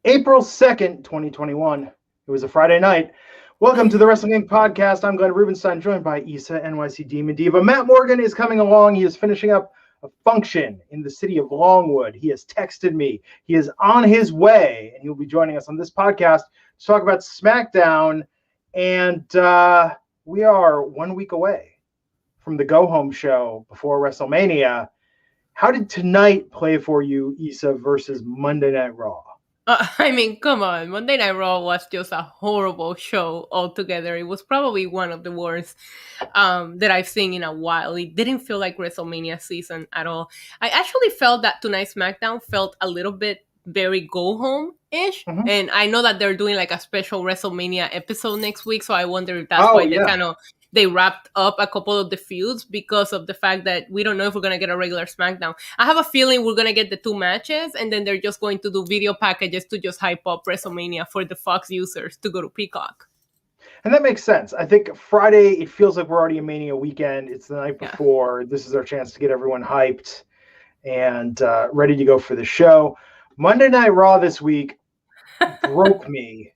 April 2nd, 2021. It was a Friday night. Welcome to the Wrestling Inc. podcast. I'm Glenn Rubenstein, joined by Issa, NYC Demon Diva. Matt Morgan is coming along. He is finishing up a function in the city of Longwood. He has texted me. He is on his way, and he'll be joining us on this podcast to talk about SmackDown. And we are 1 week away from the go-home show before WrestleMania. How did tonight play for you, Issa, versus Monday Night Raw? Come on. Monday Night Raw was just a horrible show altogether. It was probably one of the worst that I've seen in a while. It didn't feel like WrestleMania season at all. I actually felt that tonight's SmackDown felt a little bit very go-home-ish. Mhm. And I know that they're doing like a special WrestleMania episode next week, so I wonder if that's why they wrapped up a couple of the feuds because of the fact that we don't know if we're going to get a regular SmackDown. I have a feeling we're going to get the two matches, and then they're just going to do video packages to just hype up WrestleMania for the Fox users to go to Peacock. And that makes sense. I think Friday, it feels like we're already in Mania weekend. It's the night before. This is our chance to get everyone hyped and ready to go for the show. Monday Night Raw this week broke me.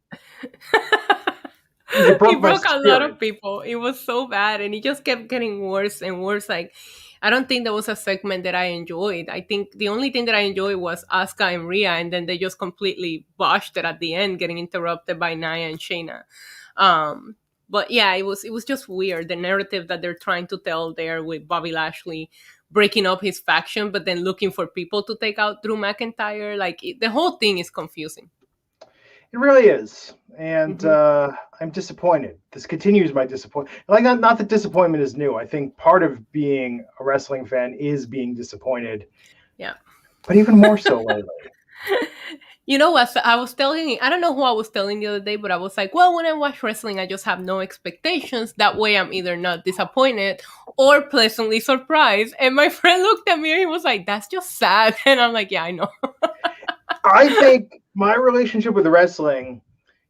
He broke a lot of people. It was so bad, and it just kept getting worse and worse. Like, I don't think there was a segment that I enjoyed. I think the only thing that I enjoyed was Asuka and Rhea, and then they just completely botched it at the end, getting interrupted by Nia and Shayna. But yeah, it was just weird. The narrative that they're trying to tell there with Bobby Lashley breaking up his faction, but then looking for people to take out Drew McIntyre. The whole thing is confusing. It really is. And I'm disappointed. This continues my disappointment. Like, not that disappointment is new. I think part of being a wrestling fan is being disappointed. Yeah. But even more so lately. You know what? I was telling, I don't know who I was telling the other day, but I was like, well, when I watch wrestling, I just have no expectations. That way I'm either not disappointed or pleasantly surprised. And my friend looked at me and he was like, that's just sad. And I'm like, yeah, I know. I think my relationship with wrestling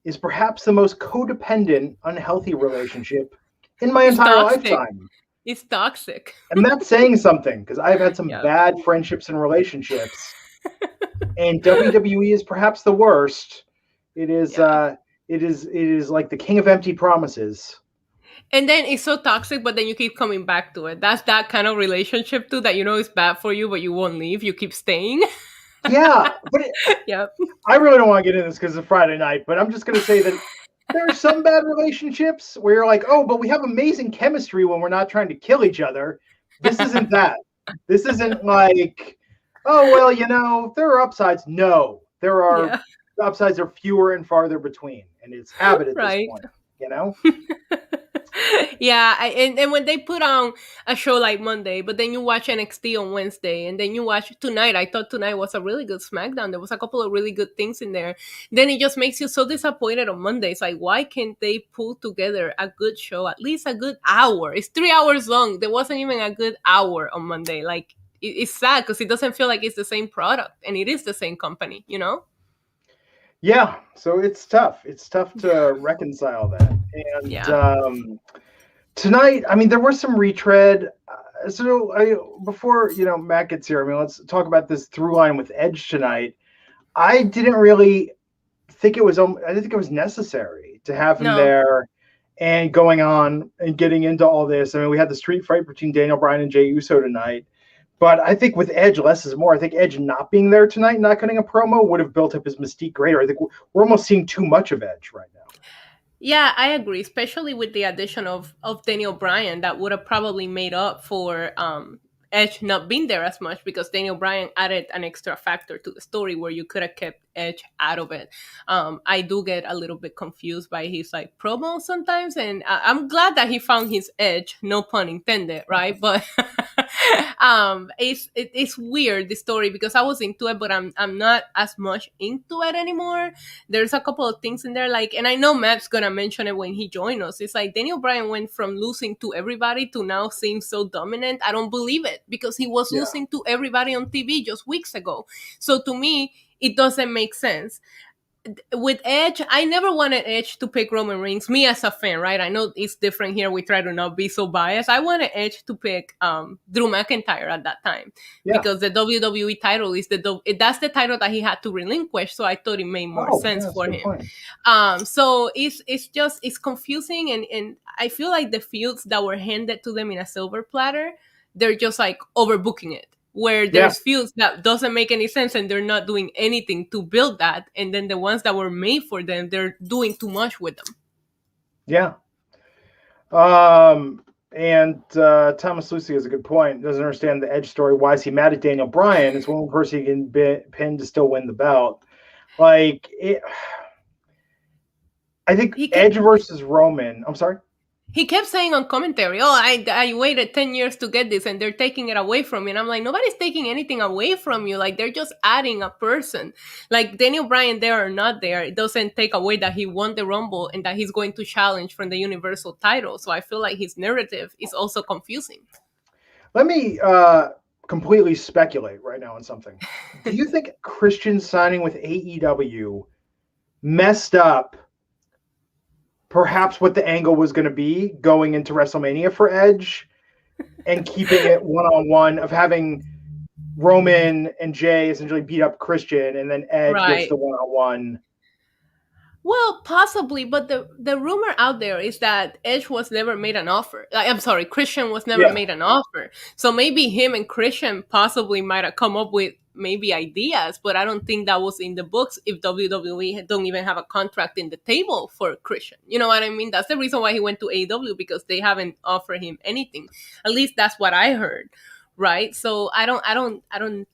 is perhaps the most codependent, unhealthy relationship in my entire lifetime. It's toxic. And that's saying something, because I've had some bad friendships and relationships. And WWE is perhaps the worst. It is like the king of empty promises. And then it's so toxic, but then you keep coming back to it. That's that kind of relationship too, that you know is bad for you, but you won't leave. You keep staying. Yeah, but I really don't want to get into this because it's Friday night, but I'm just going to say that there are some bad relationships where you're like, oh, but we have amazing chemistry when we're not trying to kill each other. This isn't that. This isn't like, oh, well, you know, there are upsides. No, there are upsides are fewer and farther between, and it's habit at this point, you know? Yeah, and when they put on a show like Monday, but then you watch NXT on Wednesday, and then you watch tonight. I thought tonight was a really good SmackDown. There was a couple of really good things in there. Then it just makes you so disappointed on Monday. It's like, why can't they pull together a good show, at least a good hour? It's 3 hours long. There wasn't even a good hour on Monday. Like, it's sad because it doesn't feel like it's the same product, and it is the same company, you know? Yeah, so it's tough. It's tough to reconcile that. And tonight, I mean, there was some retread. Before, Matt gets here, I mean, let's talk about this through line with Edge tonight. I didn't really think it was necessary to have him there and going on and getting into all this. I mean, we had the street fight between Daniel Bryan and Jey Uso tonight. But I think with Edge, less is more. I think Edge not being there tonight, not cutting a promo, would have built up his mystique greater. I think we're almost seeing too much of Edge right now. Yeah, I agree, especially with the addition of Daniel Bryan. That would have probably made up for Edge not being there as much, because Daniel Bryan added an extra factor to the story where you could have kept Edge out of it. I do get a little bit confused by his promo sometimes, and I'm glad that he found his edge, no pun intended, right? But it's weird, the story, because I was into it, but I'm not as much into it anymore. There's a couple of things in there, and I know Matt's gonna mention it when he joins us. It's like Daniel Bryan went from losing to everybody to now seem so dominant. I don't believe it, because he was losing to everybody on TV just weeks ago. So to me, it doesn't make sense. with Edge, I never wanted Edge to pick Roman Reigns. Me as a fan, right? I know it's different here. We try to not be so biased. I wanted Edge to pick Drew McIntyre at that time because the WWE title is that's the title that he had to relinquish. So I thought it made more sense for him. So it's confusing, and I feel like the feuds that were handed to them in a silver platter, they're just like overbooking it. Where there's feuds that doesn't make any sense and they're not doing anything to build that. And then the ones that were made for them, they're doing too much with them. Yeah. And Thomas Lucy has a good point. Doesn't understand the Edge story. Why is he mad at Daniel Bryan? It's one person he can pin to still win the belt. I think Edge versus Roman. I'm sorry? He kept saying on commentary, I waited 10 years to get this and they're taking it away from me. And I'm like, nobody's taking anything away from you. Like, they're just adding a person. Like, Daniel Bryan there or not there, it doesn't take away that he won the Rumble and that he's going to challenge from the Universal title. So I feel like his narrative is also confusing. Let me completely speculate right now on something. Do you think Christian signing with AEW messed up perhaps what the angle was going to be going into WrestleMania for Edge and keeping it one-on-one of having Roman and Jay essentially beat up Christian and then Edge gets the one-on-one? Well, possibly, but the rumor out there is that Edge was never made an offer. I'm sorry, Christian was never made an offer. So maybe him and Christian possibly might have come up with maybe ideas, but I don't think that was in the books if WWE don't even have a contract in the table for Christian. You know what I mean? That's the reason why he went to AEW, because they haven't offered him anything. At least that's what I heard. Right. So I don't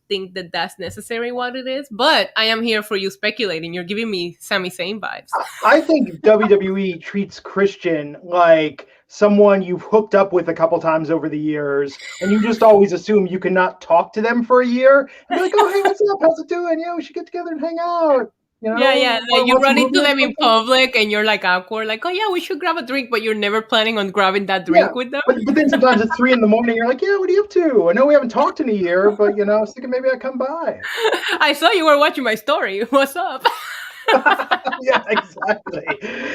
think that that's necessarily what it is, but I am here for you speculating. You're giving me Sami Zayn vibes. I think WWE treats Christian like someone you've hooked up with a couple times over the years, and you just always assume you cannot talk to them for a year. And you're like, oh, hey, what's up? How's it doing? Yeah, we should get together and hang out. You know? Yeah. Like you run into them in public and you're like awkward, like, oh yeah, we should grab a drink, but you're never planning on grabbing that drink with them. But then sometimes at 3 a.m, you're like, yeah, what are you up to? I know we haven't talked in a year, but I was thinking maybe I'd come by. I saw you were watching my story. What's up? Yeah,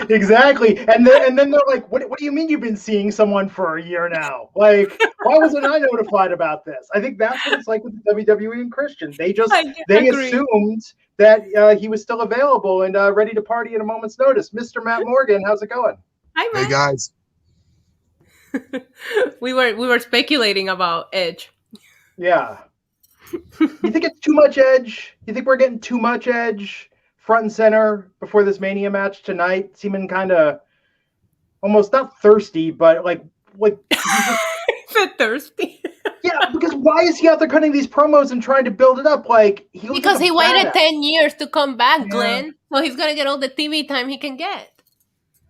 exactly. And then they're like, what do you mean you've been seeing someone for a year now? Like, why wasn't I notified about this? I think that's what it's like with the WWE and Christian. They assumed that he was still available and ready to party at a moment's notice. Mr. Matt Morgan, how's it going? Hi, Matt. Hey guys. we were speculating about Edge. Yeah. You think it's too much Edge? You think we're getting too much Edge front and center before this Mania match tonight, seeming kind of almost not thirsty, but like Is it thirsty? Yeah, because why is he out there cutting these promos and trying to build it up? Like because he waited 10 years to come back, Glenn. So he's gonna get all the TV time he can get.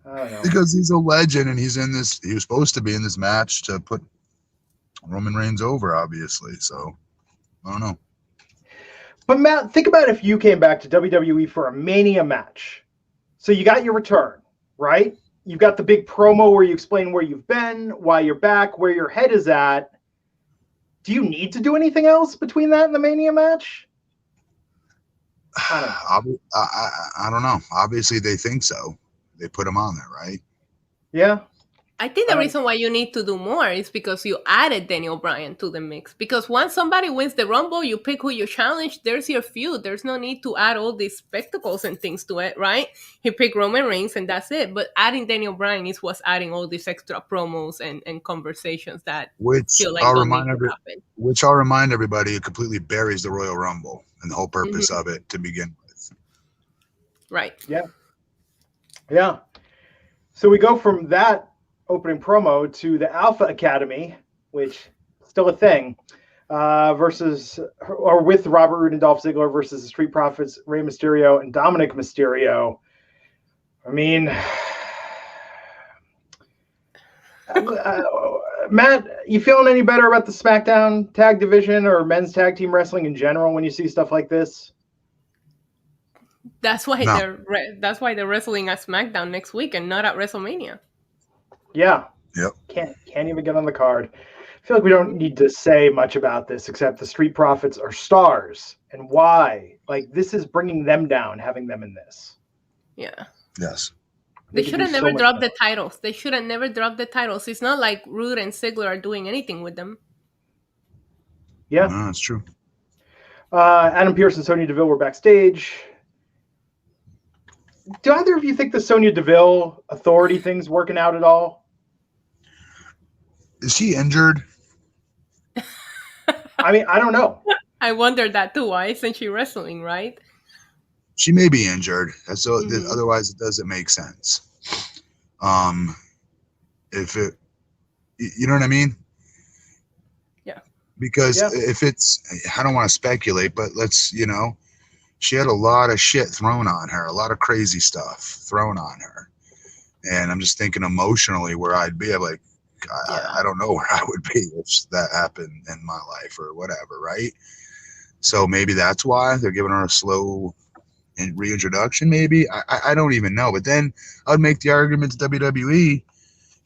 I don't know. Because he's a legend and he was supposed to be in this match to put Roman Reigns over, obviously. So I don't know. But Matt, think about if you came back to WWE for a Mania match. So you got your return, right? You've got the big promo where you explain where you've been, why you're back, where your head is at. Do you need to do anything else between that and the Mania match? I don't know. Obviously, they think so. They put him on there, right? Yeah. I think the reason why you need to do more is because you added Daniel Bryan to the mix. Because once somebody wins the Rumble, you pick who you challenge, there's your feud. There's no need to add all these spectacles and things to it, right? He picked Roman Reigns and that's it. But adding Daniel Bryan is what's adding all these extra promos and conversations that feel like don't need to happen. Which I'll remind everybody, it completely buries the Royal Rumble and the whole purpose of it to begin with. Right. Yeah. Yeah. So we go from that opening promo to the Alpha Academy, which is still a thing, with Robert Roode and Dolph Ziggler versus the Street Profits, Rey Mysterio and Dominic Mysterio. I mean, Matt, you feeling any better about the SmackDown tag division or men's tag team wrestling in general when you see stuff like this? That's why they're wrestling at SmackDown next week and not at WrestleMania. Yeah. Yep. Can't even get on the card. I feel like we don't need to say much about this except the Street Profits are stars. And why? Like, this is bringing them down, having them in this. Yeah. Yes. They could should do have so never much dropped more. the titles. They should have never dropped the titles. It's not like Rude and Ziggler are doing anything with them. Yeah. No, that's true. Adam Pearce and Sonya Deville were backstage. Do either of you think the Sonya Deville authority thing's working out at all? Is she injured? I mean, I don't know. I wondered that too. Why isn't she wrestling, right? She may be injured. So Mhm. otherwise, it doesn't make sense. If it, you know what I mean? Yeah. Because Yeah. if it's, I don't want to speculate, but she had a lot of shit thrown on her, a lot of crazy stuff thrown on her. And I'm just thinking emotionally where I'd be. I'm like, I don't know where I would be if that happened in my life or whatever, right? So maybe that's why they're giving her a slow reintroduction, maybe. I don't even know. But then I would make the argument to WWE,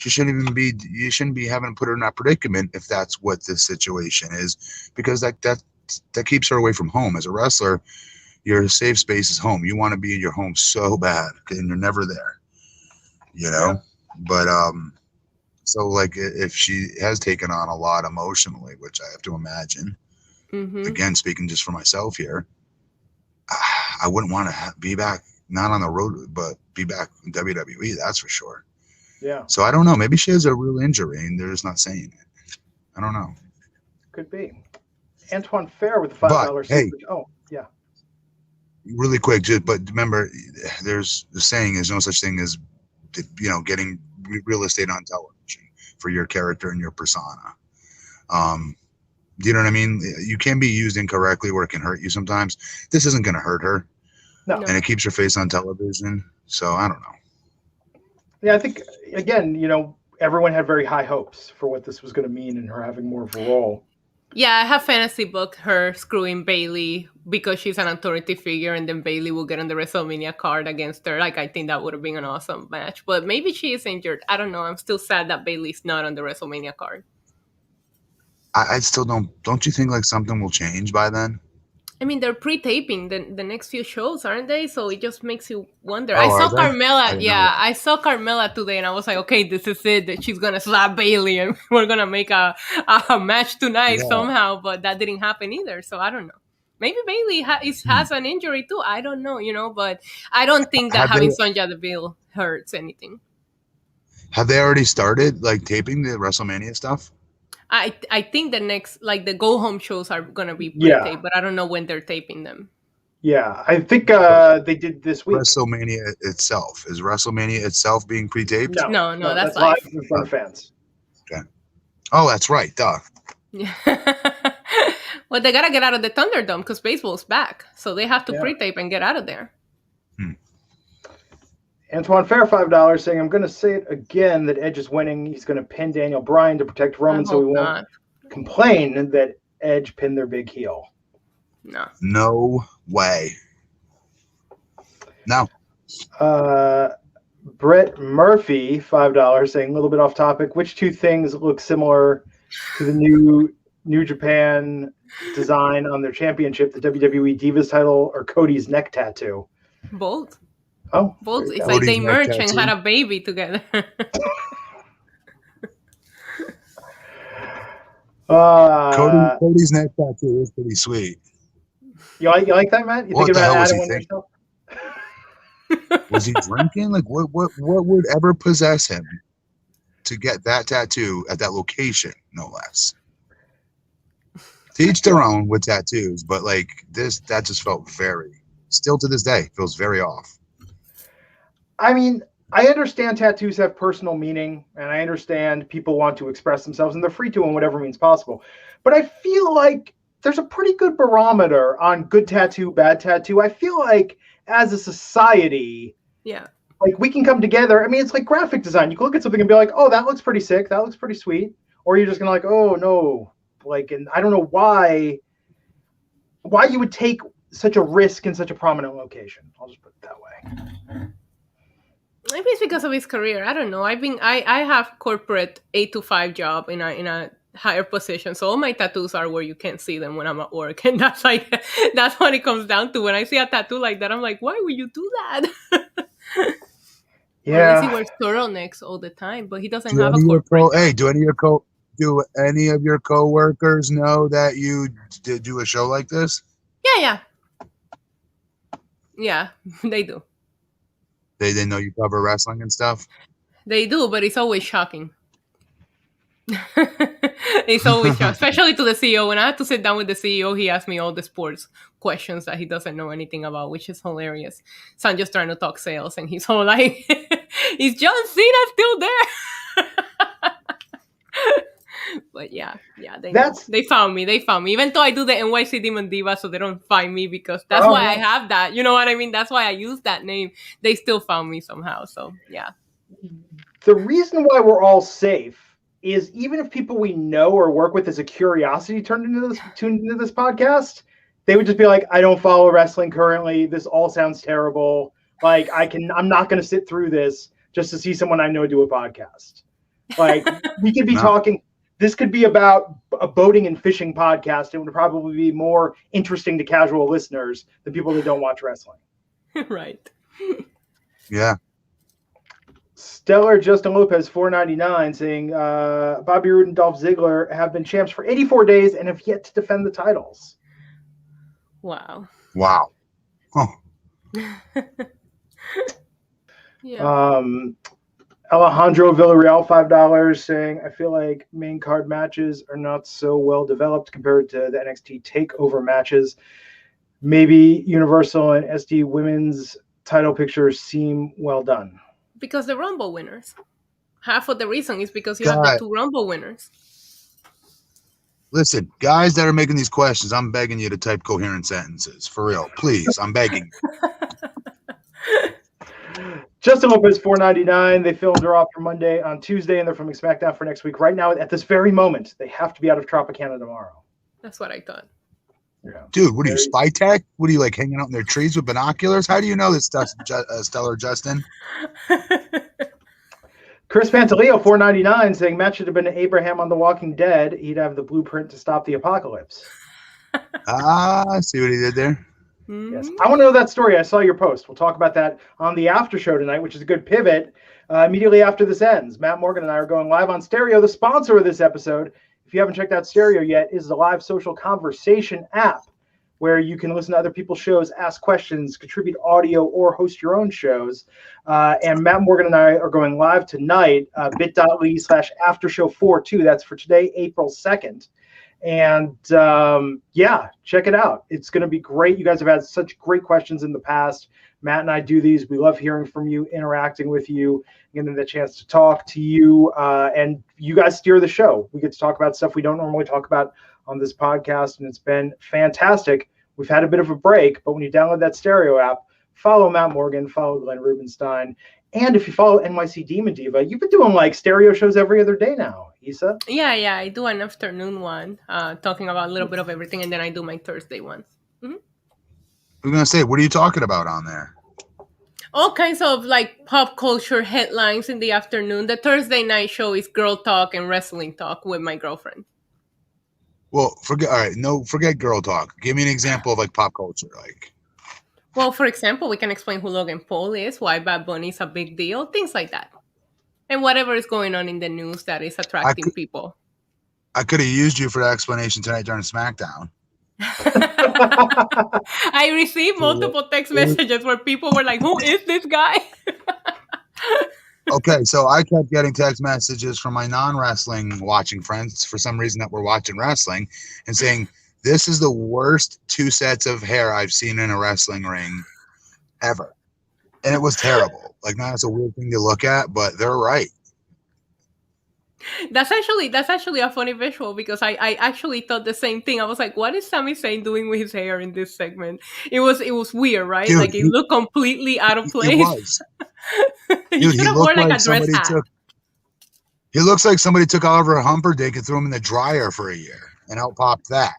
you shouldn't be having to put her in that predicament if that's what this situation is, because that keeps her away from home. As a wrestler, your safe space is home. You want to be in your home so bad, and you're never there, Yeah. But so like if she has taken on a lot emotionally, which I have to imagine, again, speaking just for myself here, I wouldn't want to be back, not on the road, but be back in WWE, that's for sure. Yeah. So I don't know. Maybe she has a real injury and they're just not saying it. I don't know. Could be. Antoine Fair with the $5 super. Hey, oh, yeah. Really quick, but remember, there's the saying is no such thing as, getting real estate on television for your character and your persona. You know what I mean? You can be used incorrectly where it can hurt you sometimes. This isn't going to hurt her. No. And it keeps her face on television. So I don't know. Yeah, I think, again, everyone had very high hopes for what this was going to mean and her having more of a role. Yeah, I have fantasy booked her screwing Bailey because she's an authority figure, and then Bailey will get on the WrestleMania card against her. Like, I think that would have been an awesome match. But maybe she is injured. I don't know. I'm still sad that Bailey's not on the WrestleMania card. I still don't you think like something will change by then? I mean, they're pre-taping the next few shows, aren't they? So it just makes you wonder. Oh, I saw are they? Carmella. I saw Carmella today, and I was like, okay, this is it. That she's gonna slap Bailey, and we're gonna make a match tonight somehow. But that didn't happen either. So I don't know. Maybe Bailey has an injury too. I don't know, But I don't think that having Sonya Deville hurts anything. Have they already started like taping the WrestleMania stuff? I think the next, like the go home shows are gonna be pre-taped, but I don't know when they're taping them. Yeah, I think they did this week. WrestleMania itself, is WrestleMania itself being pre-taped? No, that's live in front of fans. Okay. Oh, that's right. Duh. Yeah. Well, they gotta get out of the Thunderdome because baseball's back, so they have to pre-tape and get out of there. Antoine Fair, $5, saying, I'm going to say it again that Edge is winning. He's going to pin Daniel Bryan to protect Roman so he won't complain that Edge pinned their big heel. No way. No. Brett Murphy, $5, saying, a little bit off topic, which two things look similar to the New Japan design on their championship, the WWE Divas title or Cody's neck tattoo? Both. Oh, both. It's like they merged and had a baby together. Cody's neck tattoo is pretty sweet. You like that, Matt? You what thinking the about hell was adding he one yourself? Was he drinking? Like what would ever possess him to get that tattoo at that location, no less? To each their own with tattoos, but like that just felt still to this day, feels very off. I mean, I understand tattoos have personal meaning, and I understand people want to express themselves, and they're free to in whatever means possible. But I feel like there's a pretty good barometer on good tattoo, bad tattoo. I feel like as a society, like we can come together. I mean, it's like graphic design. You can look at something and be like, oh, that looks pretty sick. That looks pretty sweet. Or you're just going to like, oh, no. Like, and I don't know why you would take such a risk in such a prominent location. I'll just put it that way. Maybe it's because of his career. I don't know. I have corporate 8 to 5 job in a higher position, so all my tattoos are where you can't see them when I'm at work, and that's what it comes down to. When I see a tattoo like that, I'm like, why would you do that? Unless he Yeah. wears turtlenecks all the time, but he doesn't Do have a any of your corporate job. hey, do any of your coworkers know that you did do a show like this? Yeah. Yeah, they do. They didn't know you cover wrestling and stuff. They do, but it's always shocking. It's always shocking, especially to the CEO. When I had to sit down with the CEO, he asked me all the sports questions that he doesn't know anything about, which is hilarious. So I'm just trying to talk sales, and he's all like, "Is John Cena still there?" But yeah, they know. They found me. Even though I do the NYC Demon Diva, so they don't find me because that's why I have that. You know what I mean? That's why I use that name. They still found me somehow. So yeah. The reason why we're all safe is even if people we know or work with as a curiosity tuned into this podcast, they would just be like, I don't follow wrestling currently. This all sounds terrible. Like I'm not going to sit through this just to see someone I know do a podcast. Like we could be talking. This could be about a boating and fishing podcast. It would probably be more interesting to casual listeners than people that don't watch wrestling. Right. Yeah. Stellar Justin Lopez, $4.99, saying Bobby Roode and Dolph Ziggler have been champs for 84 days and have yet to defend the titles. Wow. Huh. Yeah. Alejandro Villarreal, $5, saying, I feel like main card matches are not so well developed compared to the NXT TakeOver matches. Maybe Universal and SD women's title pictures seem well done. Because the Rumble winners. Half of the reason is because you have the 2 Rumble winners. Listen, guys that are making these questions, I'm begging you to type coherent sentences. For real. Please, I'm begging. Justin Lopez, $4.99. They filmed her off for Monday on Tuesday, and they're filming SmackDown for next week. Right now, at this very moment, they have to be out of Tropicana tomorrow. That's what I thought. Yeah. Dude, what are you, spy tech? What are you, like, hanging out in their trees with binoculars? How do you know this stuff, Stellar Justin? Chris Pantaleo, $4.99, saying match should have been Abraham on The Walking Dead. He'd have the blueprint to stop the apocalypse. I see what he did there. Yes, I want to know that story. I saw your post. We'll talk about that on the after show tonight, which is a good pivot. Immediately after this ends, Matt Morgan and I are going live on Stereo. The sponsor of this episode, if you haven't checked out Stereo yet, is the live social conversation app where you can listen to other people's shows, ask questions, contribute audio, or host your own shows. And Matt Morgan and I are going live tonight, bit.ly/aftershow42. That's for today, April 2nd. And check it out. It's going to be great. You guys have had such great questions in the past. Matt and I do these. We love hearing from you, interacting with you, getting the chance to talk to you, and you guys steer the show. We get to talk about stuff we don't normally talk about on this podcast, and it's been fantastic. We've had a bit of a break, but when you download that Stereo app, follow Matt Morgan, follow Glenn Rubenstein, and if you follow NYC Demon Diva, you've been doing like stereo shows every other day now, Issa. Yeah, I do an afternoon one, talking about a little bit of everything, and then I do my Thursday ones. I was going to say, what are you talking about on there? All kinds of like pop culture headlines in the afternoon. The Thursday night show is girl talk and wrestling talk with my girlfriend. Well, forget girl talk. Give me an example of like pop culture, like. Well, for example, we can explain who Logan Paul is, why Bad Bunny is a big deal, things like that. And whatever is going on in the news that is attracting people. I could have used you for that explanation tonight during SmackDown. I received multiple text messages where people were like, who is this guy? Okay, so I kept getting text messages from my non-wrestling watching friends for some reason that were watching wrestling and saying, this is the worst 2 sets of hair I've seen in a wrestling ring ever. And it was terrible. Like, now it's a weird thing to look at, but they're right. That's actually a funny visual because I actually thought the same thing. I was like, what is Sami Zayn doing with his hair in this segment? It was weird, right? Dude, like it looked completely out of place. It was. Dude, he looked like a dress hat. He looks like somebody took Oliver Humperdinck and threw him in the dryer for a year and out popped that.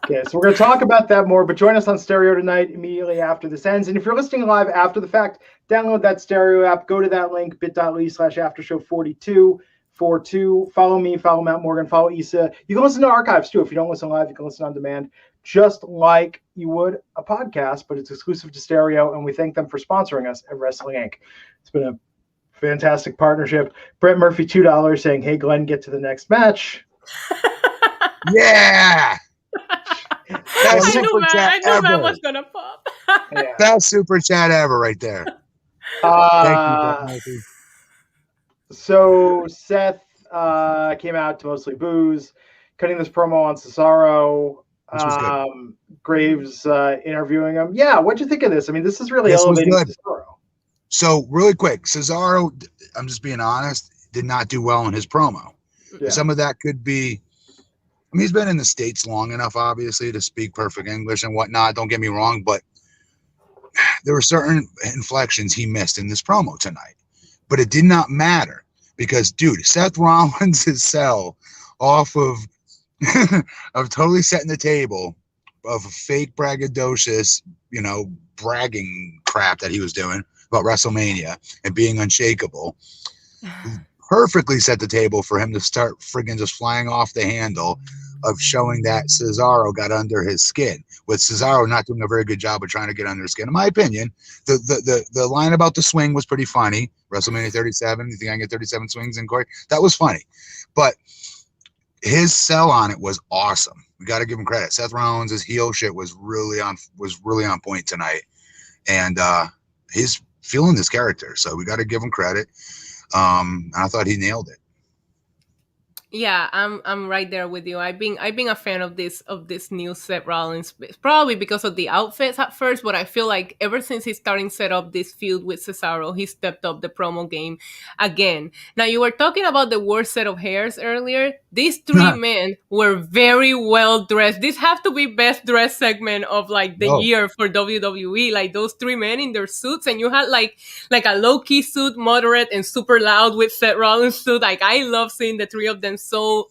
Okay, so we're going to talk about that more, but join us on Stereo tonight immediately after this ends. And if you're listening live after the fact, download that Stereo app, go to that link, bit.ly/aftershow42, 542. Follow me, follow Matt Morgan, follow Issa. You can listen to archives too. If you don't listen live, you can listen on demand, just like you would a podcast, but it's exclusive to stereo. And we thank them for sponsoring us at Wrestling Inc. It's been a fantastic partnership. Brett Murphy, $2, saying, "Hey, Glenn, get to the next match." Yeah. I knew that was gonna pop. Yeah. Best super chat ever right there. Thank you, Brett Murphy. So Seth came out to mostly booze, cutting this promo on Cesaro. Graves interviewing him. Yeah, what'd you think of this? I mean, this is really elevating Cesaro. So really quick, Cesaro, I'm just being honest, did not do well in his promo. Yeah. Some of that could be, I mean, he's been in the States long enough, obviously, to speak perfect English and whatnot. Don't get me wrong, but there were certain inflections he missed in this promo tonight. But it did not matter because, dude, Seth Rollins' sell off of of totally setting the table of a fake braggadocious, bragging crap that he was doing about WrestleMania and being unshakable. Perfectly set the table for him to start friggin' just flying off the handle of showing that Cesaro got under his skin, with Cesaro not doing a very good job of trying to get under his skin. In my opinion, the line about the swing was pretty funny. WrestleMania 37, you think I can get 37 swings in, Corey? That was funny. But his sell on it was awesome. We got to give him credit. Seth Rollins' heel shit was really on point tonight. And he's feeling this character, so we got to give him credit. I thought he nailed it. Yeah, I'm right there with you. I've been a fan of this new Seth Rollins, probably because of the outfits at first, but I feel like ever since he's starting to set up this feud with Cesaro, he stepped up the promo game again. Now, you were talking about the worst set of hairs earlier. These three men were very well dressed. This have to be best dressed segment of like the year for WWE. Like those three men in their suits, and you had like a low key suit, moderate and super loud with Seth Rollins suit. Like I love seeing the three of them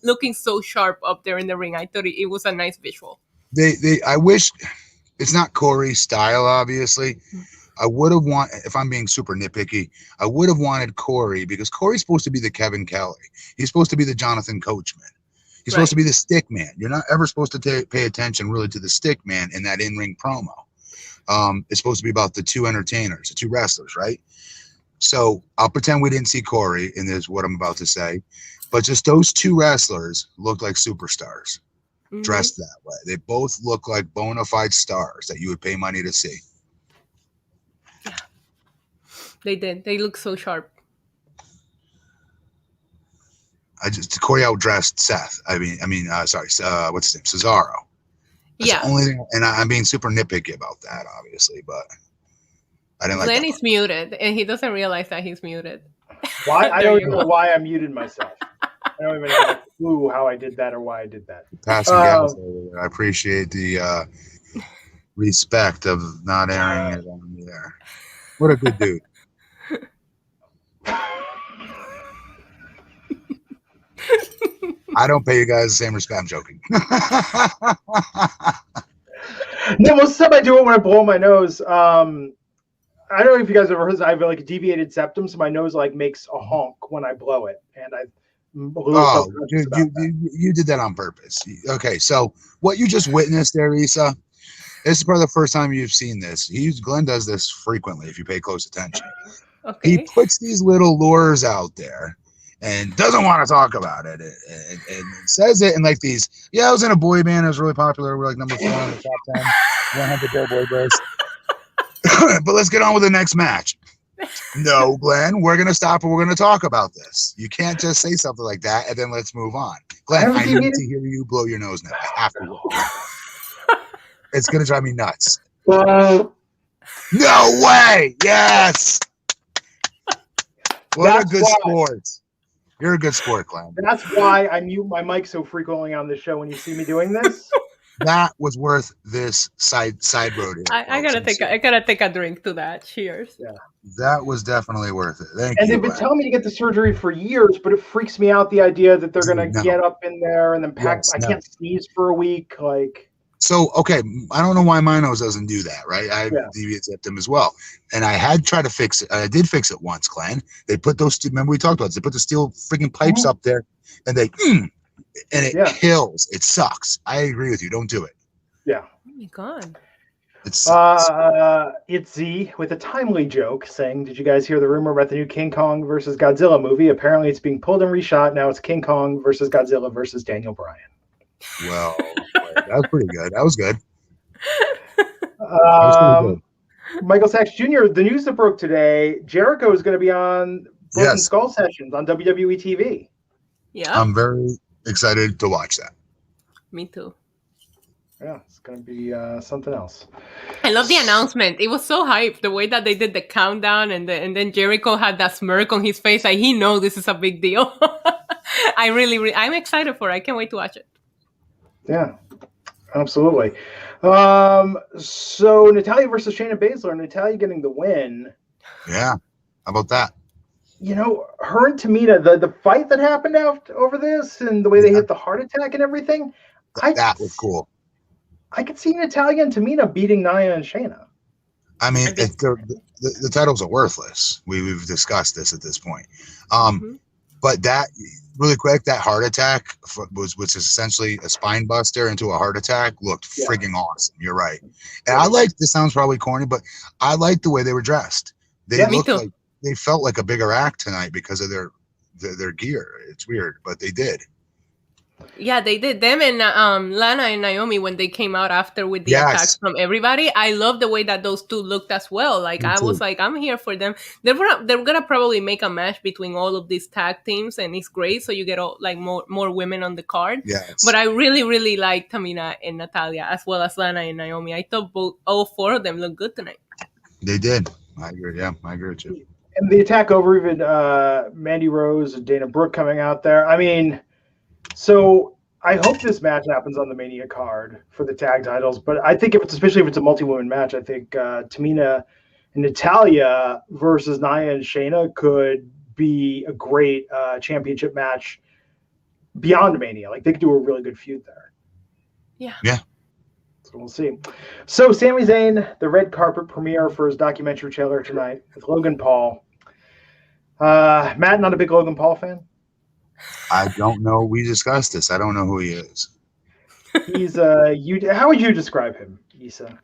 looking so sharp up there in the ring. I thought it was a nice visual. I wish it's not Corey's style, obviously. I would have wanted, if I'm being super nitpicky, I would have wanted Corey, because Corey's supposed to be the Kevin Kelly. He's supposed to be the Jonathan Coachman. He's supposed to be the stick man. You're not ever supposed to pay attention really to the stick man in that in-ring promo. It's supposed to be about the two entertainers, the two wrestlers, right? So I'll pretend we didn't see Corey in this, what I'm about to say. But just those two wrestlers looked like superstars, dressed that way. They both look like bona fide stars that you would pay money to see. Yeah, they did. They look so sharp. Corey outdressed Seth. What's his name? Cesaro. That's the only thing, and I'm being super nitpicky about that, obviously, but I didn't like that. Glenn is muted, and he doesn't realize that he's muted. Why? I don't even know why I muted myself. I don't even have a clue how I did that or why I did that. Passing gas over there. I appreciate the respect of not airing it on the air. What a good dude. I don't pay you guys the same respect. I'm joking. No, most of the time I do it when I blow my nose. I don't know if you guys ever heard this. I have like a deviated septum, so my nose like makes a honk when I blow it, and you did that on purpose. Okay, so what you just witnessed there, Issa, this is probably the first time you've seen this. Glenn does this frequently if you pay close attention. Okay. He puts these little lures out there and doesn't want to talk about it, and says it in like these. Yeah, I was in a boy band. It was really popular. We're like number 4 on the top 10, 100 Billboard Boys. But let's get on with the next match. No, Glenn, we're going to stop and we're going to talk about this. You can't just say something like that and then let's move on. Glenn, I need to hear you blow your nose now. I have to. It's going to drive me nuts. No way. Yes. What a good sport. You're a good sport, Glenn. That's why I mute my mic so frequently on the show when you see me doing this. That was worth this side road here. I gotta take a drink to that. Cheers. Yeah. That was definitely worth it. Thank you. And they've been telling me to get the surgery for years, but it freaks me out the idea that they're gonna get up in there and then pack. I can't sneeze for a week. Like So, okay, I don't know why Minos doesn't do that, right? I deviate zipped him as well. And I had tried to fix it. I did fix it once, Glenn. They put those, remember we talked about this, they put the steel freaking pipes up there and they, and it kills. It sucks. I agree with you. Don't do it. Yeah. Oh my God. It's Z with a timely joke saying, did you guys hear the rumor about the new King Kong versus Godzilla movie? Apparently it's being pulled and reshot. Now it's King Kong versus Godzilla versus Daniel Bryan. Well, that was pretty good. That was good. Michael Sachs Jr., the news that broke today, Jericho is going to be on Broken Skull Sessions on WWE TV. Yeah. I'm very excited to watch that. Me too. Yeah, it's going to be something else. I love the announcement. It was so hype, the way that they did the countdown and then Jericho had that smirk on his face. Like, he knows this is a big deal. I'm excited for it. I can't wait to watch it. Yeah, absolutely. So Natalya versus Shayna Baszler, Natalya getting the win. Yeah, how about that? You know, her and Tamina, the fight that happened over this and the way they hit the heart attack and everything. That was cool. I could see Natalya and Tamina beating Nia and Shayna. I mean, the titles are worthless. We've discussed this at this point. But that, really quick, that heart attack which is essentially a spine buster into a heart attack, looked frigging awesome. You're right. And I like, this sounds probably corny, but I like the way they were dressed. They looked like, they felt like a bigger act tonight because of their gear. It's weird, but they did. Yeah, they did. Them and Lana and Naomi, when they came out after with the attacks from everybody, I love the way that those two looked as well. Like, I was like, I'm here for them. They're gonna probably make a match between all of these tag teams, and it's great. So you get more women on the card. Yes. But I really, really like Tamina and Natalya as well as Lana and Naomi. I thought all four of them looked good tonight. They did. I agree. Yeah, I agree with you. And the attack over even Mandy Rose and Dana Brooke coming out there. I mean. So I hope this match happens on the Mania card for the tag titles, but I think especially if it's a multi-woman match, I think Tamina and Natalya versus Nia and Shayna could be a great championship match beyond Mania. Like, they could do a really good feud there. Yeah. So we'll see. So Sami Zayn, the red carpet premiere for his documentary trailer tonight with Logan Paul. Matt, not a big Logan Paul fan? I don't know. We discussed this. I don't know who he is. He's how would you describe him, Issa?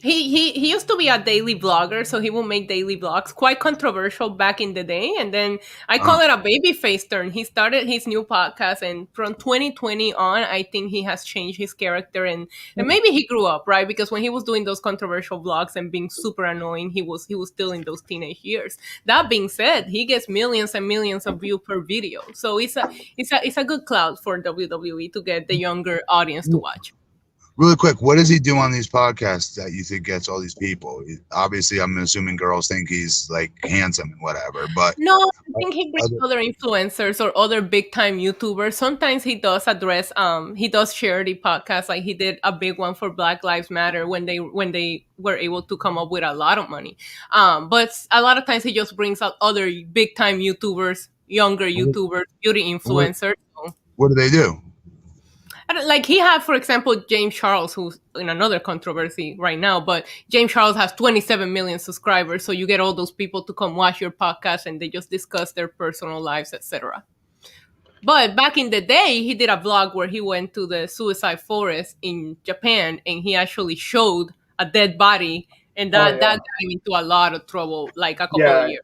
He used to be a daily vlogger, so he will make daily vlogs. Quite controversial back in the day, and then I call it a babyface turn. He started his new podcast, and from 2020 on, I think he has changed his character, and maybe he grew up, right? Because when he was doing those controversial vlogs and being super annoying, he was still in those teenage years. That being said, he gets millions and millions of views per video, so it's a good cloud for WWE to get the younger audience to watch. Really quick, what does he do on these podcasts that you think gets all these people? Obviously, I'm assuming girls think he's like handsome and whatever, but no, I think he brings other influencers or other big time YouTubers. Sometimes he does address, he does charity podcasts. Like, he did a big one for Black Lives Matter when they were able to come up with a lot of money. But a lot of times he just brings out other big time YouTubers, younger YouTubers, beauty influencers. What do they do? Like, he had, for example, James Charles, who's in another controversy right now, but James Charles has 27 million subscribers, so you get all those people to come watch your podcast and they just discuss their personal lives, etc. But back in the day, he did a vlog where he went to the suicide forest in Japan and he actually showed a dead body, and that got him into a lot of trouble, like a couple of years.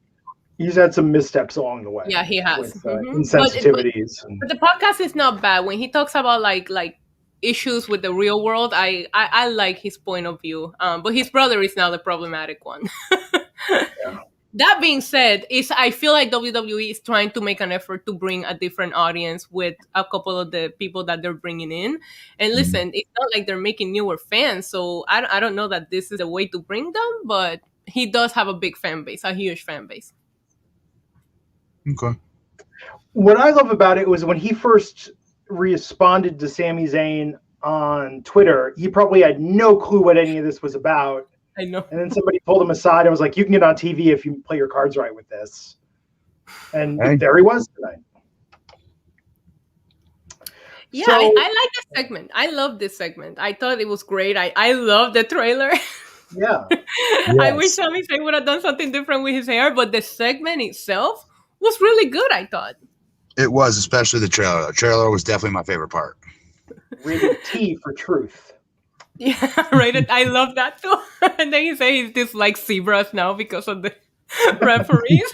He's had some missteps along the way. Yeah, he has. With, insensitivities. But the podcast is not bad. When he talks about like issues with the real world, I like his point of view. But his brother is now the problematic one. That being said, I feel like WWE is trying to make an effort to bring a different audience with a couple of the people that they're bringing in. And listen, it's not like they're making newer fans. So I don't know that this is a way to bring them, but he does have a big fan base, a huge fan base. Okay. What I love about it was when he first responded to Sami Zayn on Twitter, he probably had no clue what any of this was about. I know. And then somebody pulled him aside and was like, you can get on TV if you play your cards right with this. And there he was tonight. Yeah, So, I like this segment. I love this segment. I thought it was great. I love the trailer. yeah. I wish Yes, Sami Zayn would have done something different with his hair, but the segment itself was really good, I thought. it was, especially the trailer. The trailer was definitely my favorite part. Rated T for truth. Yeah, right. I love that too. And then he says he dislikes zebras now because of the referees.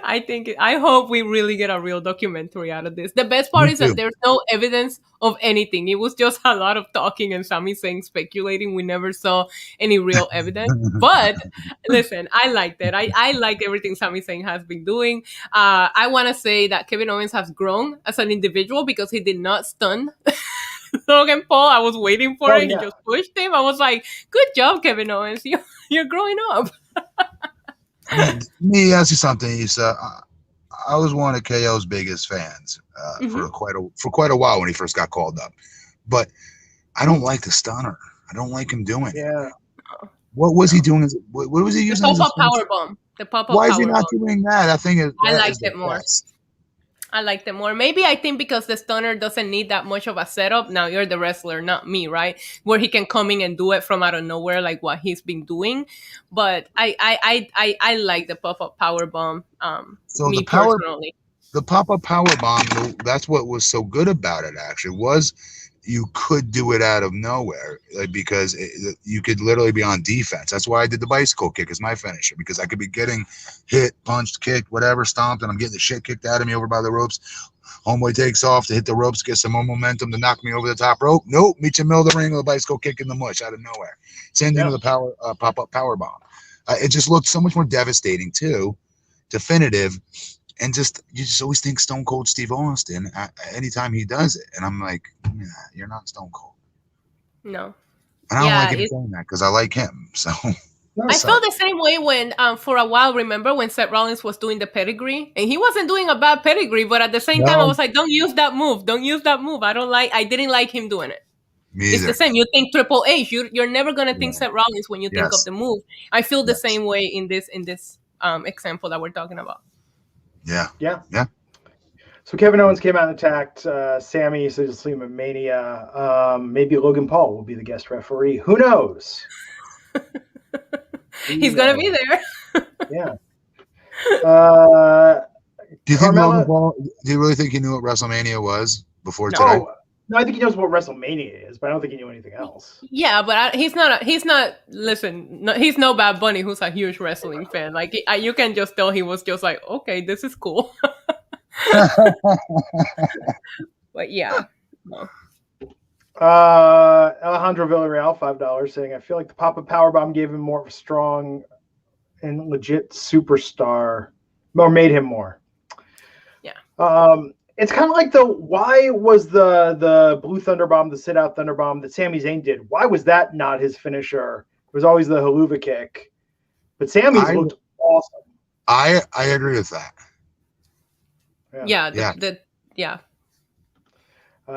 I hope we really get a real documentary out of this. The best part Me is too. that there's no evidence of anything. It was just a lot of talking and Sami saying speculating. We never saw any real evidence. But listen, I liked it. I like everything Sami Zayn has been doing. I want to say that Kevin Owens has grown as an individual because he did not stun Logan Paul. I was waiting for Oh, it. He yeah. just pushed him. I was like, good job, Kevin Owens. You're growing up. Let me ask you something, Issa. I was one of KO's biggest fans for quite a while when he first got called up, but I don't like the stunner. I don't like him doing it. Yeah. What was he doing? What was he The using? As pop-up his power bomb. The pop-up Why is power he not bomb. doing that? I think I that liked is the it more. best. I like them more. Maybe I think because the stunner doesn't need that much of a setup. Now you're the wrestler, not me, right? Where he can come in and do it from out of nowhere, like what he's been doing. But I like the pop-up power bomb. So Me personally. the pop-up power bomb, that's what was so good about it. Actually, was you could do it out of nowhere, like, because you could literally be on defense. That's why I did the bicycle kick as my finisher, because I could be getting hit, punched, kicked, whatever, stomped, and I'm getting the shit kicked out of me over by the ropes. Homeboy takes off to hit the ropes, get some more momentum to knock me over the top rope. Nope, meet you in the middle of the ring with a bicycle kick in the mush out of nowhere. Same thing with the pop-up power bomb. It just looked so much more devastating too, definitive. And you just always think Stone Cold Steve Austin anytime he does it. And I'm like, yeah, you're not Stone Cold. No. And I don't like him saying that because I like him. So I felt the same way when, for a while, remember when Seth Rollins was doing the pedigree? And he wasn't doing a bad pedigree, but at the same time, I was like, don't use that move. Don't use that move. I didn't like him doing it. It's the same. You think Triple H, you're never going to think Seth Rollins when you think of the move. I feel the same way in this example that we're talking about. Yeah. So Kevin Owens came out and attacked Sami, so he'll see him at Mania. Maybe Logan Paul will be the guest referee. Who knows? He's going to be there. Yeah. Do you think Logan Paul, do you really think he knew what WrestleMania was before today? No, I think he knows what WrestleMania is, but I don't think he knew anything else. Yeah, but he's no Bad Bunny, who's a huge wrestling fan. Like, you can just tell he was just like, okay, this is cool. But yeah. No. Alejandro Villarreal, $5, saying, I feel like the pop-up powerbomb gave him more of a strong and legit superstar, or made him more. Yeah. It's kind of like why was the Blue Thunder Bomb, the sit-out Thunder Bomb that Sami Zayn did, why was that not his finisher? It was always the haluva kick. But Sami's looked awesome. I agree with that. Yeah.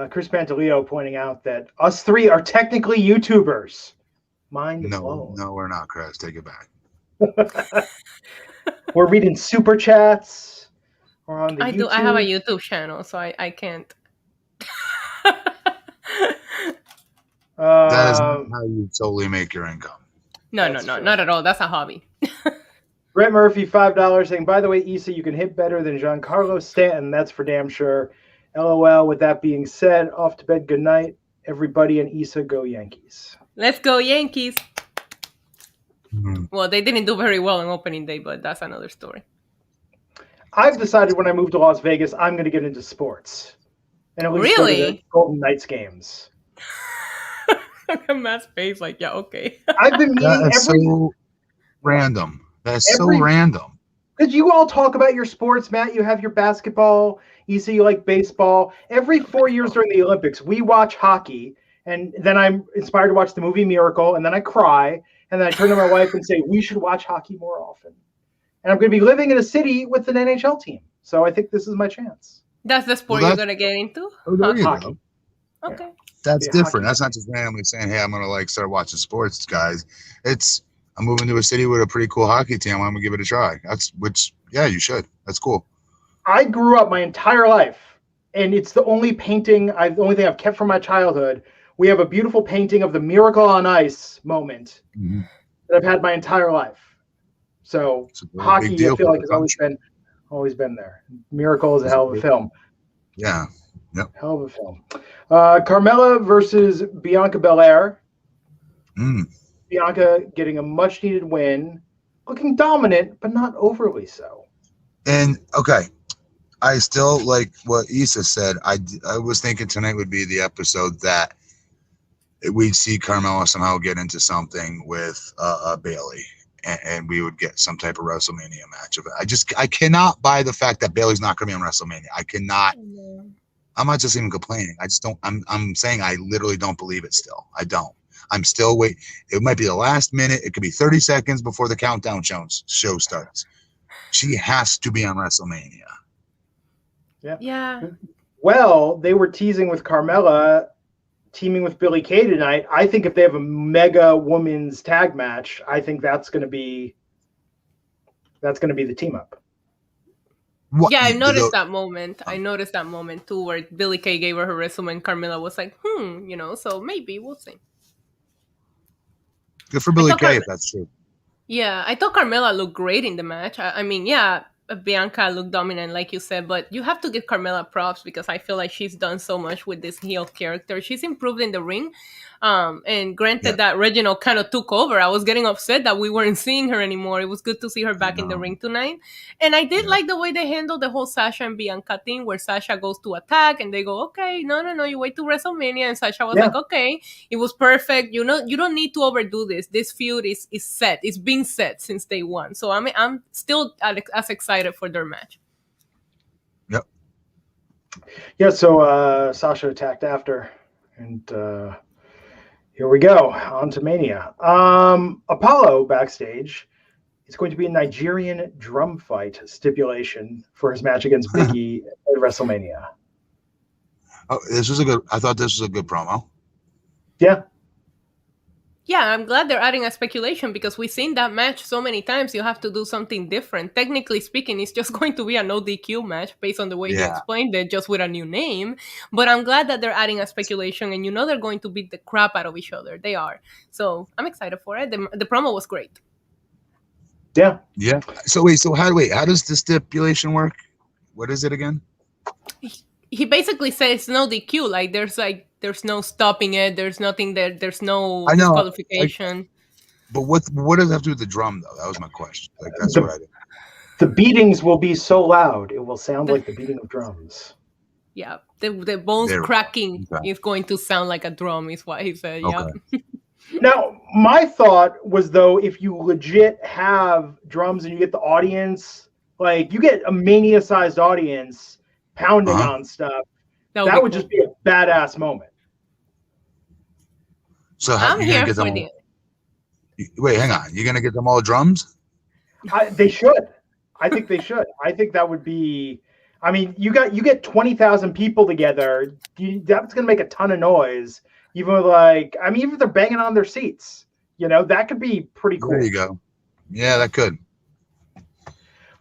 Chris Pantaleo pointing out that us three are technically YouTubers. Mind blown. No, we're not, Chris. Take it back. We're reading super chats. I have a YouTube channel, so I can't. That is not how you solely make your income. No, not at all. That's a hobby. Brett Murphy, $5, saying, by the way, Issa, you can hit better than Giancarlo Stanton. That's for damn sure. LOL. With that being said, off to bed. Good night, everybody, and Issa, go Yankees. Let's go Yankees. Mm-hmm. Well, they didn't do very well on opening day, but that's another story. I've decided when I move to Las Vegas, I'm going to get into sports. And at least go to the Golden Knights games. Look at Matt's face, like, yeah, okay. I've been meeting so random. That's so random. Because you all talk about your sports, Matt. You have your basketball. Issa, you like baseball. Every 4 years during the Olympics, we watch hockey. And then I'm inspired to watch the movie Miracle. And then I cry. And then I turn to my wife and say, we should watch hockey more often. And I'm going to be living in a city with an NHL team. So I think this is my chance. That's the sport you're going to get into? Hockey. Okay. Yeah. That's different. Hockey. That's not just randomly saying, hey, I'm going to start watching sports, guys. I'm moving to a city with a pretty cool hockey team. I'm going to give it a try. You should. That's cool. I grew up my entire life and it's the only painting, the only thing I've kept from my childhood. We have a beautiful painting of the Miracle on Ice moment that I've had my entire life. So hockey, I feel like, has always been there. Miracle is a hell of a film. Yeah. Yep. Hell of a film. Carmella versus Bianca Belair. Bianca getting a much needed win, looking dominant, but not overly so. And okay, I still like what Issa said. I was thinking tonight would be the episode that we'd see Carmella somehow get into something with Bayley, and we would get some type of WrestleMania match of it. I cannot buy the fact that Bayley's not going to be on WrestleMania. I cannot. I'm not just even complaining. I just don't. I'm saying I literally don't believe it still. I don't. I'm still waiting. It might be the last minute. It could be 30 seconds before the countdown show starts. She has to be on WrestleMania. Yeah. Well, they were teasing with Carmella teaming with Billie Kay tonight. I think if they have a mega women's tag match, I think that's going to be the team up. What? Yeah, I noticed that moment. I noticed that moment too, where Billie Kay gave her resume and Carmella was like, so maybe we'll see. Good for Billie Kay if that's true. Yeah, I thought Carmella looked great in the match. I mean, yeah, Bianca looked dominant, like you said, but you have to give Carmella props because I feel like she's done so much with this heel character. She's improved in the ring. And granted that Reginald kind of took over. I was getting upset that we weren't seeing her anymore. It was good to see her back in the ring tonight. And I did like the way they handled the whole Sasha and Bianca thing, where Sasha goes to attack and they go, okay, no, you wait to WrestleMania. And Sasha was like, okay, it was perfect. You don't need to overdo this. This feud is set. It's been set since day one. So I'm still as excited for their match. Yep. Yeah, so Sasha attacked after, and here we go, on to Mania. Apollo backstage is going to be a Nigerian drum fight stipulation for his match against Big E at WrestleMania. Oh, I thought this was a good promo. Yeah. Yeah, I'm glad they're adding a speculation because we've seen that match so many times. You have to do something different. Technically speaking, it's just going to be a no DQ match based on the way he explained it, just with a new name. But I'm glad that they're adding a speculation, and they're going to beat the crap out of each other. They are. So I'm excited for it. The promo was great. Yeah. Yeah. So how does the stipulation work? What is it again? He basically says no DQ. There's no stopping it. There's nothing there. There's no disqualification. But what does it have to do with the drum, though? That was my question. That's what I did. The beatings will be so loud, it will sound like the beating of drums. Yeah, the bones cracking is going to sound like a drum, is what he said. Okay. Yeah. Now, my thought was, though, if you legit have drums and you get the audience, like you get a Mania-sized audience pounding on stuff, that would just be a badass moment. So I'm here for the. Wait, hang on. You're gonna get them all drums? They should. I think they should. I think that would be. I mean, you get 20,000 people together. That's gonna make a ton of noise. Even with even if they're banging on their seats, that could be pretty cool. There you go. Yeah, that could.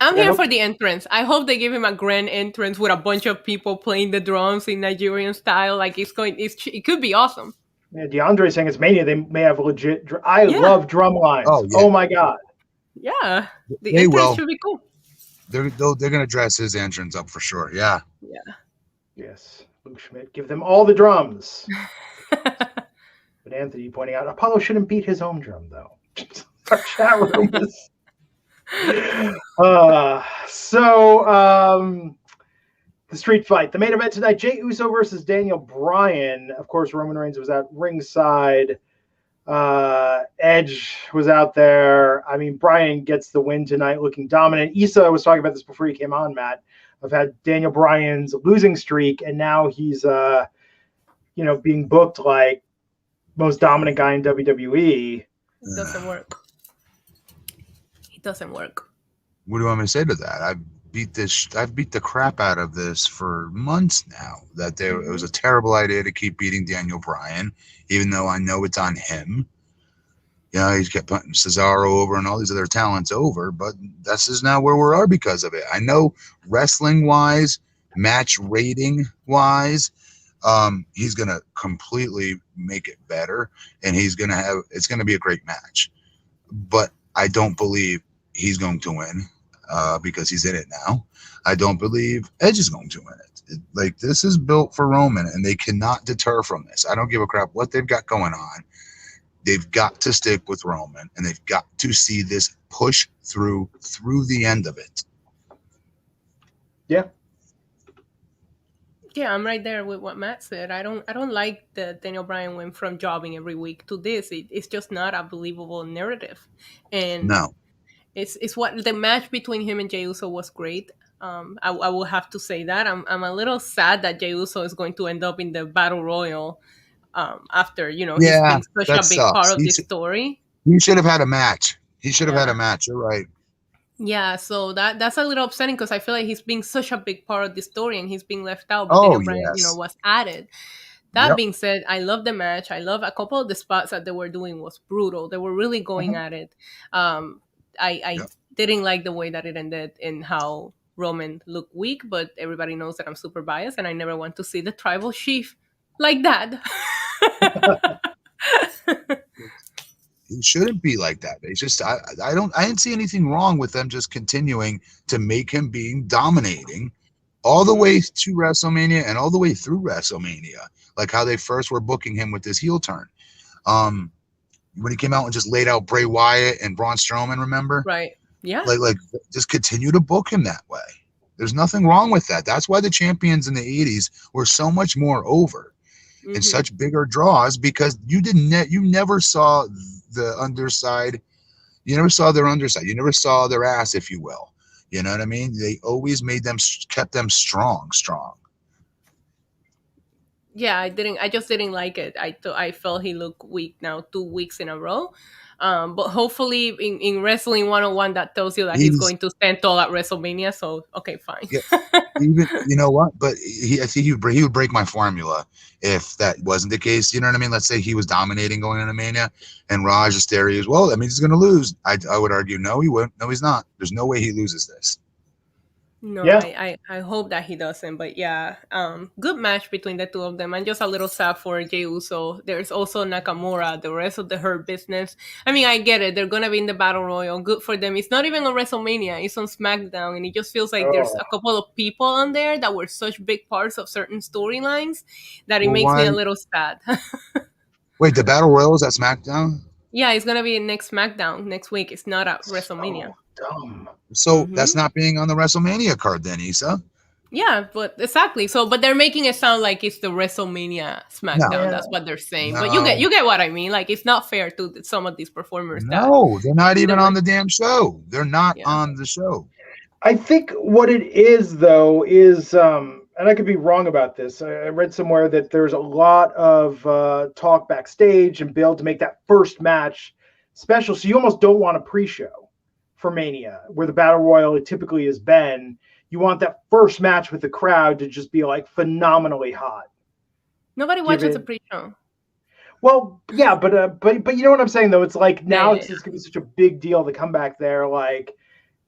I'm here for the entrance. I hope they give him a grand entrance with a bunch of people playing the drums in Nigerian style. It could be awesome. Yeah, DeAndre saying it's Mania. They may have legit. I love drum lines. Oh my god. Yeah, the entrance should be cool. They're gonna dress his entrance up for sure. Yeah. Yeah. Yes, Luke Schmidt, give them all the drums. But Anthony pointing out Apollo shouldn't beat his own drum though. Our chat room is. The street fight, the main event tonight, Jey Uso versus Daniel Bryan. Of course, Roman Reigns was at ringside. Edge was out there. I mean, Bryan gets the win tonight, looking dominant. Issa was talking about this before you came on, Matt. I've had Daniel Bryan's losing streak, and now he's being booked like most dominant guy in WWE. It doesn't work. Doesn't work. What do you want me to say to that? I've beat the crap out of this for months now. It was a terrible idea to keep beating Daniel Bryan, even though I know it's on him. He's kept putting Cesaro over and all these other talents over, but this is now where we are because of it. I know wrestling wise, match rating wise, he's going to completely make it better, and it's going to be a great match. But I don't believe he's going to win because he's in it now. I don't believe Edge is going to win it. Like, this is built for Roman, and they cannot deter from this. I don't give a crap what they've got going on. They've got to stick with Roman, and they've got to see this push through the end of it. Yeah. Yeah, I'm right there with what Matt said. I don't like the Daniel Bryan went from jobbing every week to this. It's just not a believable narrative. And No. It's what the match between him and Jey Uso was great. I will have to say that. I'm a little sad that Jey Uso is going to end up in the Battle Royal after, he's been such a big part of this story. He should have had a match. You're right. Yeah, so that's a little upsetting because I feel like he's being such a big part of the story and he's being left out. But Daniel Bryan, was added. That being said, I love the match. I love a couple of the spots that they were doing was brutal. They were really going at it. I didn't like the way that it ended and how Roman looked weak, but everybody knows that I'm super biased and I never want to see the tribal chief like that. He shouldn't be like that. It's just I didn't see anything wrong with them just continuing to make him being dominating all the way to WrestleMania and all the way through WrestleMania, like how they first were booking him with this heel turn. When he came out and just laid out Bray Wyatt and Braun Strowman, remember? Right. Yeah. Like just continue to book him that way. There's nothing wrong with that. That's why the champions in the 80s were so much more over and such bigger draws, because you never saw the underside. You never saw their underside. You never saw their ass, if you will. You know what I mean? They always kept them strong. Yeah, I just didn't like it. I felt he looked weak now 2 weeks in a row. But hopefully in Wrestling 101 that tells you that he's going to stand tall at WrestleMania. So, okay, fine. Yeah, even, you know what? But I think he would break my formula if that wasn't the case. You know what I mean? Let's say he was dominating going into Mania and Raj Asteria is, well, that means he's going to lose. I would argue, no, he wouldn't. No, he's not. There's no way he loses this. No, yeah. I hope that he doesn't. But yeah, good match between the two of them. I'm just a little sad for Jey Uso. There's also Nakamura, the rest of the Hurt Business. I mean, I get it. They're going to be in the Battle Royal. Good for them. It's not even on WrestleMania. It's on SmackDown. And it just feels like there's a couple of people on there that were such big parts of certain storylines that it makes me a little sad. Wait, the Battle Royal is at SmackDown? Yeah, it's going to be next SmackDown next week. It's not at WrestleMania. Dumb. So that's not being on the WrestleMania card then, Issa. Yeah, but exactly. So, but they're making it sound like it's the WrestleMania SmackDown. No. That's what they're saying. No. But you get what I mean. Like, it's not fair to some of these performers. No, they're not even on the damn show. They're not on the show. I think what it is, though, is, and I could be wrong about this. I read somewhere that there's a lot of talk backstage and build to make that first match special. So you almost don't want a pre-show for Mania, where the Battle Royal typically has been. You want that first match with the crowd to just be like phenomenally hot. Nobody watches a pre-show. Well, yeah, but you know what I'm saying though. It's like now it's just gonna be such a big deal to come back there. Like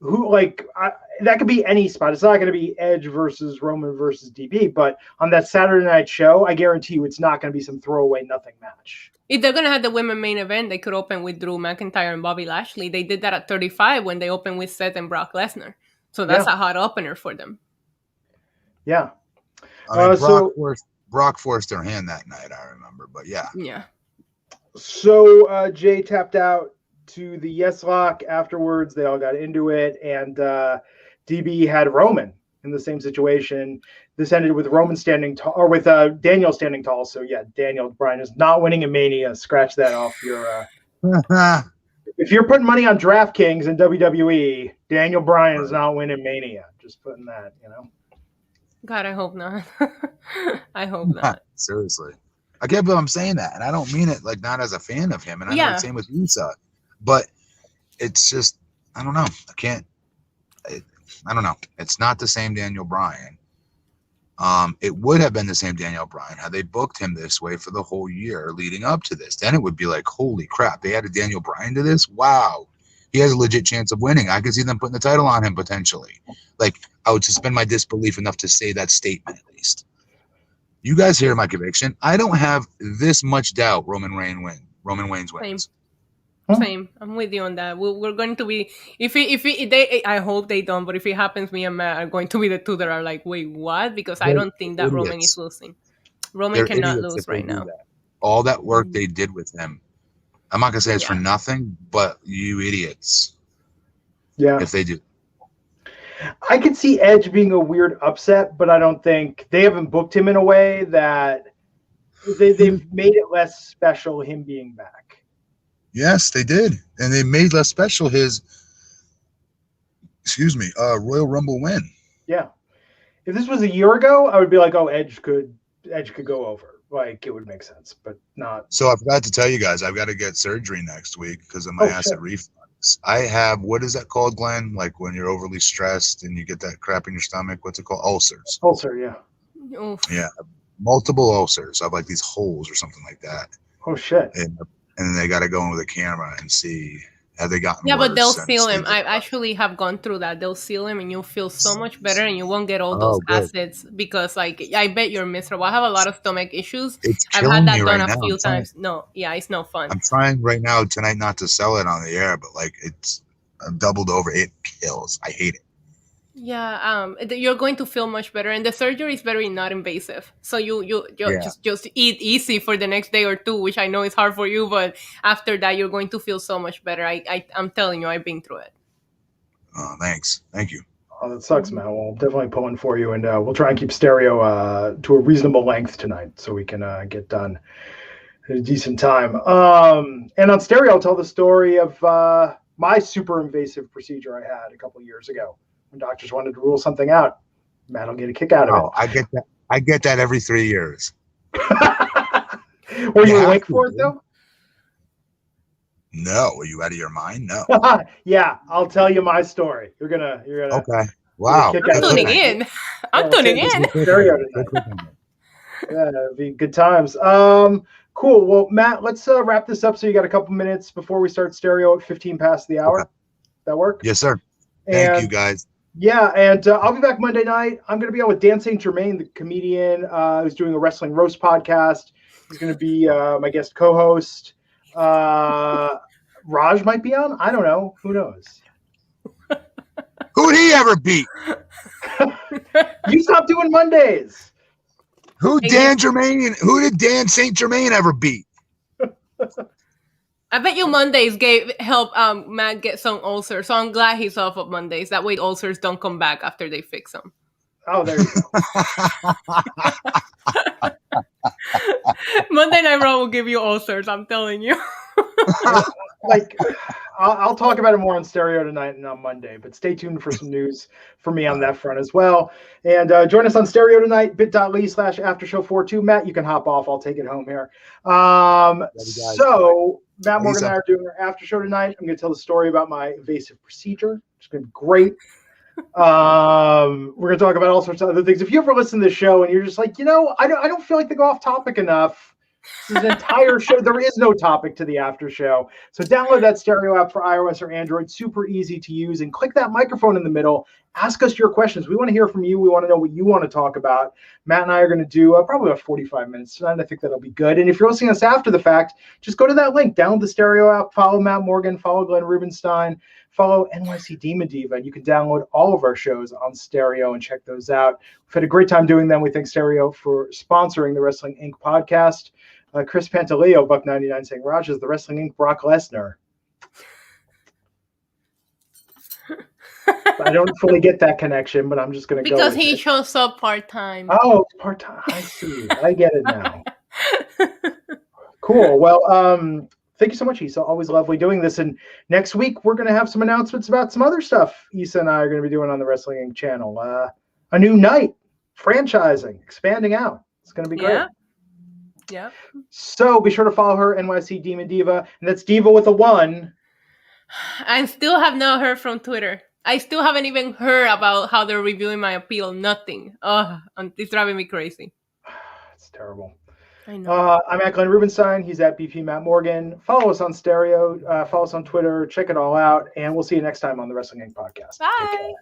that could be any spot. It's not gonna be Edge versus Roman versus DB, but on that Saturday night show, I guarantee you, it's not gonna be some throwaway nothing match. If they're going to have the women main event, they could open with Drew McIntyre and Bobby Lashley. They did that at 35 when they opened with Seth and Brock Lesnar. So that's a hot opener for them. Yeah. I mean, Brock forced their hand that night, I remember. But yeah. Yeah. So Jay tapped out to the Yes Lock afterwards. They all got into it. And DB had Roman in the same situation. This ended with Roman standing tall, or with Daniel standing tall. So yeah, Daniel Bryan is not winning in Mania. Scratch that off your. If you're putting money on DraftKings and WWE, Daniel Bryan is not winning Mania. Just putting that, God, I hope not. I hope not. Seriously, I can't believe I'm saying that, and I don't mean it like not as a fan of him, and I know the same with Issa, but it's just I don't know. I don't know. It's not the same Daniel Bryan. It would have been the same Daniel Bryan had they booked him this way for the whole year leading up to this. Then it would be like, holy crap, they added Daniel Bryan to this? Wow. he has a legit chance of winning. I could see them putting the title on him potentially. Like, I would suspend my disbelief enough to say that statement at least. You guys hear my conviction. I don't have this much doubt Roman Reigns wins. Same. I'm with you on that. We're going to be I hope they don't, but if it happens, me and Matt are going to be the two that are like, wait, what? Because I don't think that Roman is losing. Roman cannot lose right now. All that work they did with him. I'm not gonna say it's for nothing, but you idiots. Yeah. If they do. I could see Edge being a weird upset, but I don't think they haven't booked him in a way that they've made it less special him being back. Yes, they did. And they made less special his Royal Rumble win. Yeah. If this was a year ago, I would be like, oh, Edge could go over. Like, it would make sense, but not. So I forgot to tell you guys, I've got to get surgery next week because of my acid reflux. I have, what is that called, Glenn? Like when you're overly stressed and you get that crap in your stomach. What's it called? Ulcers. Ulcer, yeah. Oof. Yeah. Multiple ulcers. I have like these holes or something like that. Oh, shit. And then they got to go in with a camera and see. Have they gotten worse? But they'll seal him. I actually have gone through that. They'll seal him and you'll feel so much better and you won't get all those acids because, like, I bet you're miserable. I have a lot of stomach issues. I've had that done a few times. No, yeah, it's no fun. I'm trying right now tonight not to sell it on the air, but, like, it's doubled over. It kills. I hate it. Yeah, you're going to feel much better, and the surgery is very not invasive. So you just eat easy for the next day or two, which I know is hard for you, but after that you're going to feel so much better. I'm telling you, I've been through it. Oh, thanks, thank you. Oh, that sucks, man. We'll definitely pull in for you, and we'll try and keep stereo to a reasonable length tonight, so we can get done at a decent time. And on stereo, I'll tell the story of my super invasive procedure I had a couple years ago. When doctors wanted to rule something out, Matt will get a kick out of it. I get that. I get that every 3 years. Were you awake for it though? No. Are you out of your mind? No. Yeah, I'll tell you my story. You're gonna. Okay. Wow. I'm tuning in. I'm tuning in. Yeah, it'll be good times. Cool. Well, Matt, let's wrap this up. So you got a couple minutes before we start stereo at 15 past the hour. Okay. That work? Yes, sir. Thank you, guys. Yeah, and I'll be back Monday night. I'm going to be on with Dan St. Germain, the comedian who's doing a Wrestling Roast podcast. He's going to be my guest co-host. Raj might be on. I don't know. Who knows? Who'd he ever beat? You stopped doing Mondays. Who did Dan St. Germain ever beat? I bet you Mondays help Matt get some ulcers. So I'm glad he's off of Mondays. That way ulcers don't come back after they fix them. Oh, there you go. Monday Night Raw will give you ulcers, I'm telling you. Like, I'll talk about it more on stereo tonight and on Monday, but stay tuned for some news for me on that front as well. And join us on stereo tonight, bit.ly/aftershow42. Matt, you can hop off. I'll take it home here. So Matt Morgan and I are doing our after show tonight. I'm going to tell the story about my invasive procedure. It's going to be great. We're going to talk about all sorts of other things. If you ever listen to the show and you're just like, I don't feel like they go off topic enough. This is an entire show. There is no topic to the after show. So download that stereo app for iOS or Android. Super easy to use. And click that microphone in the middle. Ask us your questions. We want to hear from you. We want to know what you want to talk about. Matt and I are going to do probably about 45 minutes tonight. I think that'll be good. And if you're listening to us after the fact, just go to that link. Download the stereo app. Follow Matt Morgan. Follow Glenn Rubenstein. Follow NYC Demon Diva. And you can download all of our shows on stereo and check those out. We've had a great time doing them. We thank Stereo for sponsoring the Wrestling Inc. podcast. Chris Pantaleo, Buck99, saying, Raj is the Wrestling Inc. Brock Lesnar. I don't fully get that connection, but I'm just going to go because he shows up part-time. Oh, part-time. I see. I get it now. Cool. Well, thank you so much, Issa. Always lovely doing this. And next week, we're going to have some announcements about some other stuff Issa and I are going to be doing on the Wrestling Inc. channel. A new night, franchising, expanding out. It's going to be great. Yeah. Yep. So be sure to follow her, NYC Demon Diva, and that's Diva with a 1. I still have not heard from Twitter. I still haven't even heard about how they're reviewing my appeal. Nothing. Oh, it's driving me crazy. It's terrible. I know. I'm at Glenn Rubenstein. He's at BP Matt Morgan. Follow us on Stereo. Follow us on Twitter. Check it all out. And we'll see you next time on the Wrestling Inc. podcast. Bye.